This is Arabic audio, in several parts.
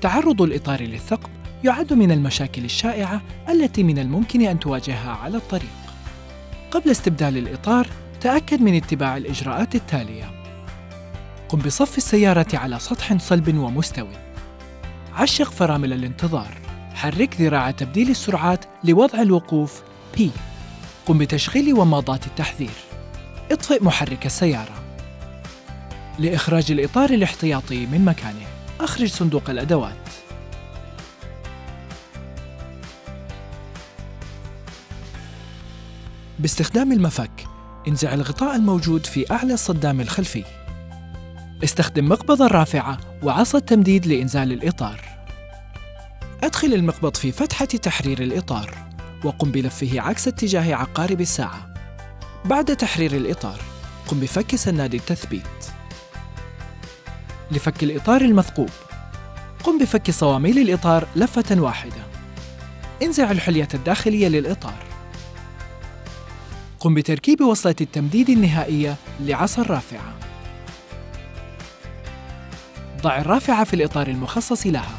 تعرض الإطار للثقب يعد من المشاكل الشائعة التي من الممكن أن تواجهها على الطريق. قبل استبدال الإطار، تأكد من اتباع الإجراءات التالية. قم بصف السيارة على سطح صلب ومستوٍ. عشق فرامل الانتظار. حرك ذراع تبديل السرعات لوضع الوقوف P. قم بتشغيل وماضات التحذير. اطفئ محرك السيارة. لإخراج الإطار الاحتياطي من مكانه، أخرج صندوق الأدوات. باستخدام المفك، انزع الغطاء الموجود في أعلى الصدام الخلفي. استخدم مقبض الرافعة وعصا التمديد لإنزال الإطار. أدخل المقبض في فتحة تحرير الإطار، وقم بلفه عكس اتجاه عقارب الساعة. بعد تحرير الإطار، قم بفك سناد التثبيت. لفك الإطار المثقوب، قم بفك صواميل الإطار لفة واحدة. انزع الحلية الداخلية للإطار. قم بتركيب وصلة التمديد النهائية لعصا الرافعة. ضع الرافعة في الإطار المخصص لها.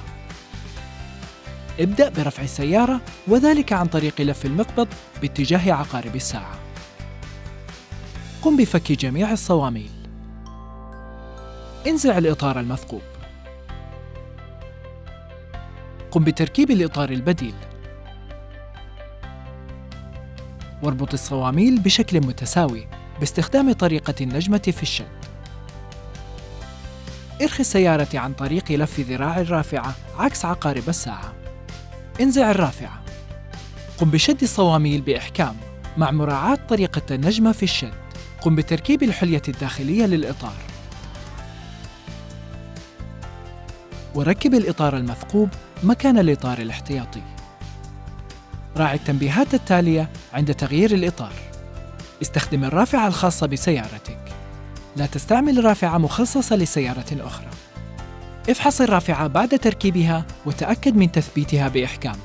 ابدأ برفع السيارة، وذلك عن طريق لف المقبض باتجاه عقارب الساعة. قم بفك جميع الصواميل. انزع الإطار المثقوب. قم بتركيب الإطار البديل. واربط الصواميل بشكل متساوي باستخدام طريقة النجمة في الشد. ارخي السيارة عن طريق لف ذراع الرافعة عكس عقارب الساعة. انزع الرافعة. قم بشد الصواميل بإحكام مع مراعاة طريقة النجمة في الشد. قم بتركيب الحلية الداخلية للإطار. وركب الإطار المثقوب مكان الإطار الاحتياطي. راعي التنبيهات التالية عند تغيير الإطار. استخدم الرافعة الخاصة بسيارتك. لا تستعمل رافعة مخصصة لسيارة أخرى. افحص الرافعة بعد تركيبها وتأكد من تثبيتها بإحكام.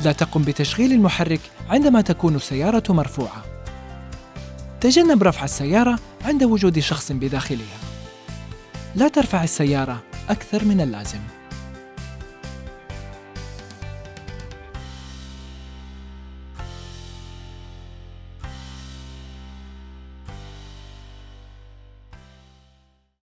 لا تقم بتشغيل المحرك عندما تكون السيارة مرفوعة. تجنب رفع السيارة عند وجود شخص بداخلها. لا ترفع السيارة أكثر من اللازم.